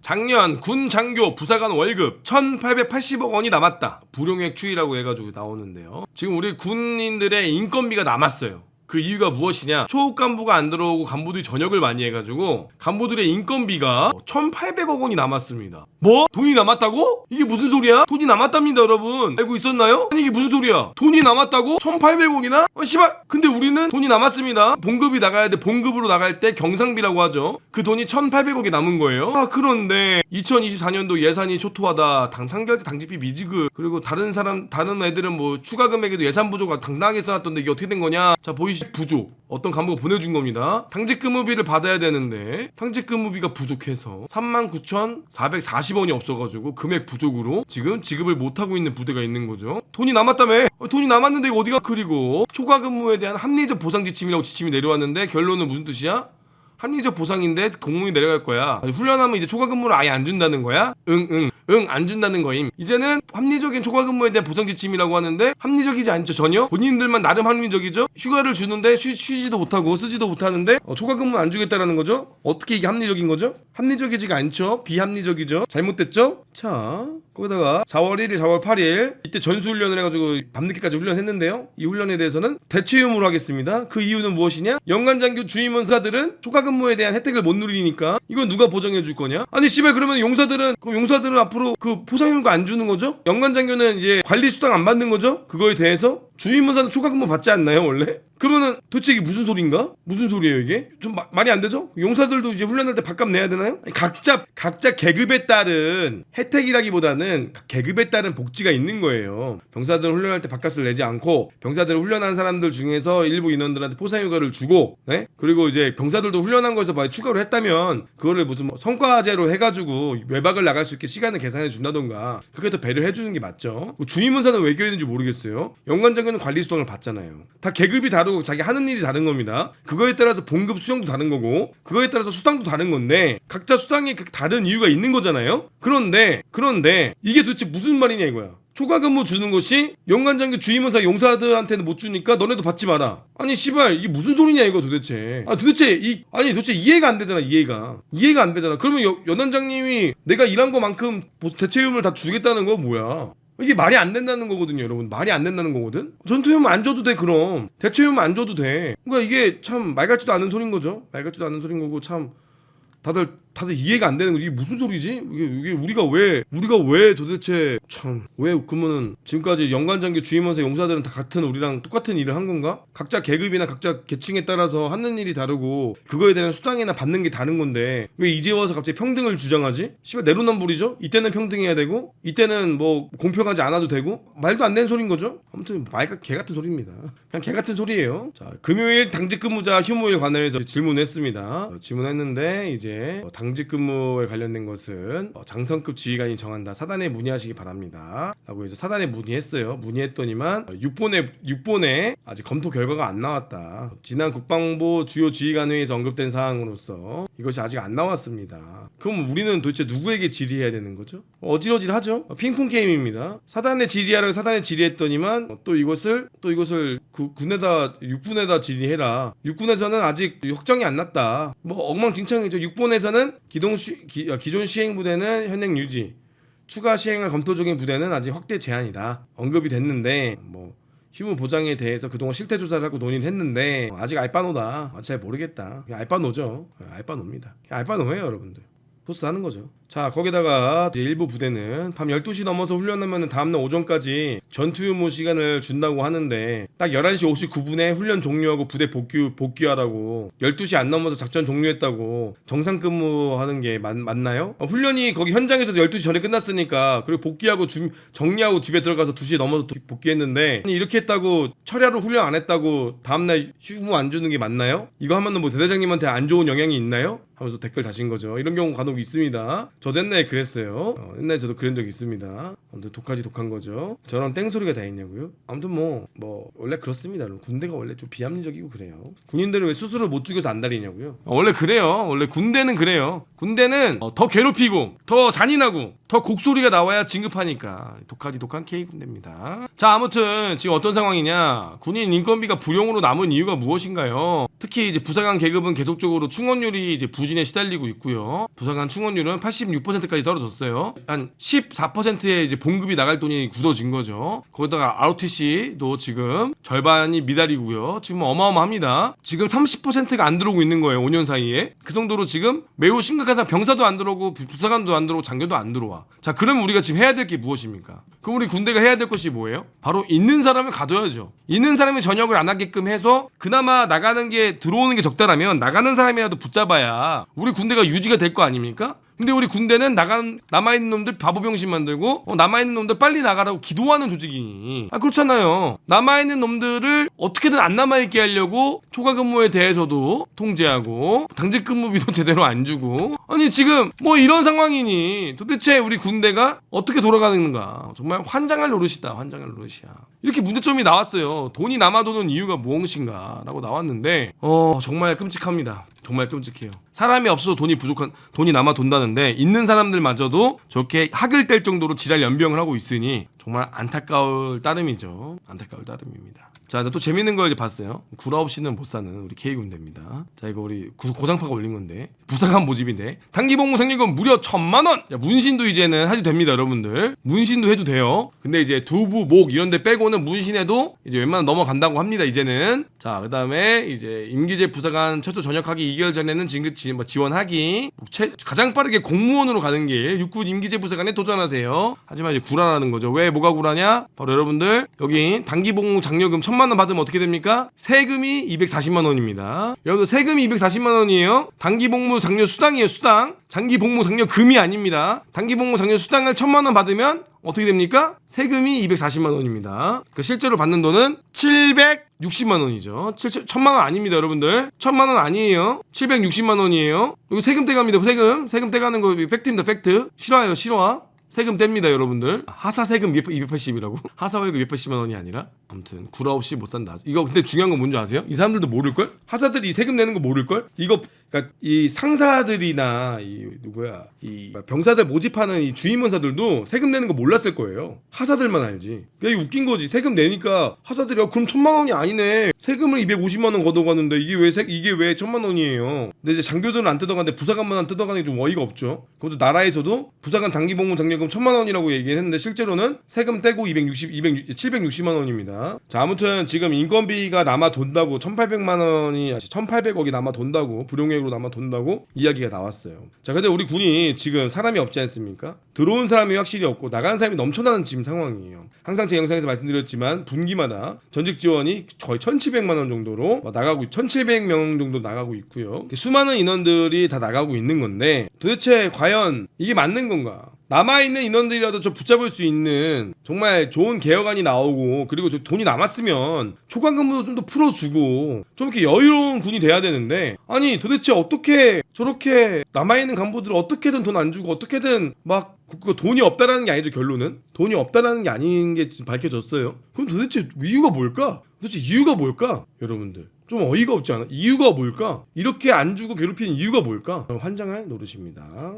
작년 군 장교 부사관 월급 1880억 원이 남았다. 불용액 추이라고 해가지고 나오는데요. 지금 우리 군인들의 인건비가 남았어요. 그 이유가 무엇이냐? 초급 간부가 안 들어오고 간부들이 전역을 많이 해가지고 간부들의 인건비가 1800억 원이 남았습니다. 뭐? 돈이 남았다고? 이게 무슨 소리야? 돈이 남았답니다, 여러분. 알고 있었나요? 아니, 이게 무슨 소리야? 돈이 남았다고? 1800억이나? 씨발. 근데 우리는 돈이 남았습니다. 봉급이 나가야 돼. 봉급으로 나갈 때 경상비라고 하죠. 그 돈이 1800억이 남은 거예요. 그런데 2024년도 예산이 초토화다. 당상결 당직비 미지급. 그리고 다른 애들은 뭐 추가 금액에도 예산 부족가 당당하게 써놨던데 이게 어떻게 된 거냐? 자, 보이시 부족. 어떤 간부가 보내준 겁니다. 당직근무비를 받아야 되는데 당직근무비가 부족해서 39,440원이 없어가지고 금액 부족으로 지금 지급을 못하고 있는 부대가 있는 거죠. 돈이 남았다며. 돈이 남았는데 이거 어디가. 그리고 초과 근무에 대한 합리적 보상 지침이라고 지침이 내려왔는데 결론은 무슨 뜻이야? 합리적 보상인데 공무원이 내려갈 거야. 훈련하면 이제 초과 근무를 아예 안 준다는 거야? 응 안 준다는 거임. 이제는 합리적인 초과 근무에 대한 보상 지침이라고 하는데 합리적이지 않죠, 전혀. 본인들만 나름 합리적이죠. 휴가를 주는데 쉬지도 못하고 쓰지도 못하는데 초과 근무는 안 주겠다라는 거죠. 어떻게 이게 합리적인 거죠? 합리적이지가 않죠. 비합리적이죠. 잘못됐죠? 자, 거기다가 4월 1일, 4월 8일 이때 전수훈련을 해가지고 밤늦게까지 훈련했는데요. 이 훈련에 대해서는 대체휴무를 하겠습니다. 그 이유는 무엇이냐? 연간장교 주임원사들은 초과 근무에 대한 혜택을 못 누리니까 이건 누가 보장해 줄 거냐? 아니 씨발, 그러면 용사들은 앞으로 그 포상휴가 안 주는 거죠? 연간장교는 이제 관리 수당 안 받는 거죠? 그거에 대해서 주임원사는 초과 근무 받지 않나요, 원래? 그러면은 도대체 이게 무슨 소린가? 무슨 소리예요, 이게? 좀 말이 안 되죠? 용사들도 이제 훈련할 때 밥값 내야 되나요? 아니, 각자 계급에 따른 혜택이라기보다는 계급에 따른 복지가 있는 거예요. 병사들은 훈련할 때 밥값을 내지 않고 병사들을 훈련한 사람들 중에서 일부 인원들한테 포상휴가를 주고, 네? 그리고 이제 병사들도 훈련한 거에서 만약 추가로 했다면 그거를 무슨 뭐 성과제로 해가지고 외박을 나갈 수 있게 시간을 계산해 준다던가 그게 더 배려해 주는 게 맞죠. 주임원사는 왜 껴있는지 모르겠어요. 연관장교는 관리 수당을 받잖아요. 다 계급이 다르고 자기 하는 일이 다른 겁니다. 그거에 따라서 봉급 수정도 다른 거고 그거에 따라서 수당도 다른 건데 각자 수당이 다른 이유가 있는 거잖아요. 그런데 이게 도대체 무슨 말이냐 이거야. 초과 근무 주는 것이 연간장교 주임원사 용사들한테는 못 주니까 너네도 받지 마라. 아니 씨발, 이게 무슨 소리냐 이거 도대체. 도대체 이해가 안 되잖아. 이해가 안 되잖아. 그러면 연원장님이 내가 일한 거만큼 대체휴무를 다 주겠다는 거 뭐야? 이게 말이 안 된다는 거거든요, 여러분. 말이 안 된다는 거거든. 전투휴무 안 줘도 돼. 그럼 대체휴무 안 줘도 돼. 그러니까 이게 참 말 같지도 않은 소린 거죠. 말 같지도 않은 소린 거고 참 다들 이해가 안 되는 거. 이게 무슨 소리지? 이게 우리가 왜 도대체 참 왜 그러면은 지금까지 연간장교 주임원사 용사들은 다 같은 우리랑 똑같은 일을 한 건가? 각자 계급이나 각자 계층에 따라서 하는 일이 다르고 그거에 대한 수당이나 받는 게 다른 건데 왜 이제 와서 갑자기 평등을 주장하지? 씨발 내로남불이죠? 이때는 평등해야 되고 이때는 뭐 공평하지 않아도 되고 말도 안 되는 소린 거죠? 아무튼 말과 개 같은 소리입니다. 그냥 개 같은 소리예요. 자, 금요일 당직 근무자 휴무일 관련해서 질문했습니다. 질문했는데 이제 당직 근무에 관련된 것은 장성급 지휘관이 정한다. 사단에 문의하시기 바랍니다. 라고 해서 사단에 문의했어요. 문의했더니만 6번에 아직 검토 결과가 안 나왔다. 지난 국방부 주요 지휘관회의에서 언급된 사항으로서 이것이 아직 안 나왔습니다. 그럼 우리는 도대체 누구에게 질의해야 되는 거죠? 어질어질하죠. 핑퐁 게임입니다. 사단에 질의하라고 사단에 질의했더니만 또 이것을 그 군에다 6분에다 질의해라. 6군에서는 아직 확정이 안 났다. 뭐 엉망진창이죠. 6번에서는 기존 시행 부대는 현행 유지, 추가 시행을 검토 중인 부대는 아직 확대 제한이다. 언급이 됐는데 뭐 휴무 보장에 대해서 그동안 실태 조사를 하고 논의를 했는데 아직 알바노다. 잘 모르겠다. 그냥 알바노죠. 알바노입니다. 그냥 알바노예요, 여러분들. 포스 하는 거죠. 자, 거기다가 일부 부대는 밤 12시 넘어서 훈련하면 다음날 오전까지 전투휴무 시간을 준다고 하는데 딱 11시 59분에 훈련 종료하고 부대 복귀하라고 12시 안 넘어서 작전 종료했다고 정상 근무하는 게 맞나요? 훈련이 거기 현장에서 12시 전에 끝났으니까 그리고 복귀하고 정리하고 집에 들어가서 2시 넘어서 복귀했는데 이렇게 했다고 철야로 훈련 안 했다고 다음날 휴무 안 주는 게 맞나요? 이거 하면은 뭐 대대장님한테 안 좋은 영향이 있나요? 하면서 댓글 다신 거죠. 이런 경우 간혹 있습니다. 저도 옛날에 그랬어요. 옛날에 저도 그런 적 있습니다. 아무튼 독하지 독한 거죠. 저런 땡소리가 다 있냐고요? 아무튼 뭐 원래 그렇습니다. 군대가 원래 좀 비합리적이고 그래요. 군인들은 왜 스스로 못 죽여서 안달이냐고요? 원래 그래요. 원래 군대는 그래요. 군대는 더 괴롭히고 더 잔인하고 더 곡소리가 나와야 진급하니까 독하지 독한 K군대입니다. 자, 아무튼 지금 어떤 상황이냐? 군인 인건비가 불용으로 남은 이유가 무엇인가요? 특히 이제 부사관 계급은 계속적으로 충원율이 이제 부진에 시달리고 있고요. 부사관 충원율은 86%까지 떨어졌어요. 한 14%의 이제 봉급이 나갈 돈이 굳어진 거죠. 거기다가 ROTC도 지금 절반이 미달이고요. 지금 어마어마합니다. 지금 30%가 안 들어오고 있는 거예요. 5년 사이에. 그 정도로 지금 매우 심각한 상황. 병사도 안 들어오고 부사관도 안 들어오고 장교도 안 들어와. 자, 그러면 우리가 지금 해야 될 게 무엇입니까? 그럼 우리 군대가 해야 될 것이 뭐예요? 바로 있는 사람을 가둬야죠. 있는 사람이 전역을 안 하게끔 해서 그나마 나가는 게 들어오는 게 적다라면 나가는 사람이라도 붙잡아야 우리 군대가 유지가 될 거 아닙니까? 근데 우리 군대는 남아있는 놈들 바보병신 만들고 남아있는 놈들 빨리 나가라고 기도하는 조직이니 그렇잖아요. 남아있는 놈들을 어떻게든 안 남아있게 하려고 초과 근무에 대해서도 통제하고 당직 근무비도 제대로 안 주고 아니 지금 뭐 이런 상황이니 도대체 우리 군대가 어떻게 돌아가는가. 정말 환장할 노릇이다. 환장할 노릇이야. 이렇게 문제점이 나왔어요. 돈이 남아도는 이유가 무엇인가 라고 나왔는데 정말 끔찍합니다. 정말 끔찍해요. 사람이 없어서 돈이 남아 돈다는데 있는 사람들마저도 저렇게 학을 뗄 정도로 지랄 연병을 하고 있으니 정말 안타까울 따름이죠. 안타까울 따름입니다. 자, 또 재밌는 걸 이제 봤어요. 구라 없이는 못 사는 우리 K군대입니다. 자, 이거 우리 고상파가 올린 건데 부사관 모집인데 단기복무 생리금 무려 1,000만원. 문신도 이제는 해도 됩니다, 여러분들. 문신도 해도 돼요. 근데 이제 두부, 목 이런 데 빼고는 문신해도 이제 웬만하면 넘어간다고 합니다, 이제는. 자, 그다음에 이제 임기제 부사관 최초 전역하기 2개월 전에는 지원하기. 가장 빠르게 공무원으로 가는 길 육군 임기제 부사관에 도전하세요. 하지만 이제 구라라는 거죠. 왜 뭐가 구라냐? 바로 여러분들 여기 단기복무 장려금 1,000만 원 받으면 어떻게 됩니까? 세금이 240만 원입니다. 여러분들 세금이 240만 원이에요. 단기복무 장려 수당이에요. 수당. 장기복무 장려 금이 아닙니다. 단기복무 장려 수당을 1,000만 원 받으면 어떻게 됩니까? 세금이 240만 원입니다. 실제로 받는 돈은 760만 원이죠. 1,000만 원 아닙니다, 여러분들. 1,000만 원 아니에요. 760만 원이에요. 이거 세금 떼갑니다. 세금 떼가는 거 팩트입니다. 팩트. 실화예요, 실화. 세금 뗍니다, 여러분들. 하사 세금 280이라고? 하사 월급 280만 원이 아니라? 아무튼 구라 없이 못 산다. 이거 근데 중요한 건 뭔지 아세요? 이 사람들도 모를걸? 하사들이 이 세금 내는 거 모를걸? 이거 그러니까 이 상사들이나 이 병사들 모집하는 이 주임원사들도 세금 내는 거 몰랐을 거예요. 하사들만 알지. 이게 웃긴 거지. 세금 내니까 하사들이 그럼 1,000만 원이 아니네. 세금을 250만 원 걷어가는데 이게 왜 1,000만 원이에요. 근데 이제 장교들은 안 뜯어가는데 부사관만 안 뜯어가는 게 좀 어이가 없죠. 그것도 나라에서도 부사관 단기복무 장려금 1,000만 원이라고 얘기했는데 실제로는 세금 떼고 760만 원입니다. 자, 아무튼 지금 인건비가 남아 돈다고 1,800억이 남아 돈다고 불용액으로 남아 돈다고 이야기가 나왔어요. 자, 근데 우리 군이 지금 사람이 없지 않습니까? 들어온 사람이 확실히 없고 나가는 사람이 넘쳐나는 지금 상황이에요. 항상 제 영상에서 말씀드렸지만 분기마다 전직 지원이 거의 1,700만 원 정도로 나가고 1,700명 정도 나가고 있고요. 수많은 인원들이 다 나가고 있는 건데 도대체 과연 이게 맞는 건가? 남아있는 인원들이라도 저 붙잡을 수 있는 정말 좋은 개혁안이 나오고 그리고 저 돈이 남았으면 초과근무도 좀 더 풀어주고 좀 이렇게 여유로운 군이 돼야 되는데 아니 도대체 어떻게 저렇게 남아있는 간부들을 어떻게든 돈 안 주고 어떻게든 막 돈이 없다라는 게 아니죠. 결론은 돈이 없다라는 게 아닌 게 밝혀졌어요. 그럼 도대체 이유가 뭘까? 여러분들 좀 어이가 없지 않아? 이유가 뭘까? 이렇게 안 주고 괴롭히는 이유가 뭘까? 환장할 노릇입니다.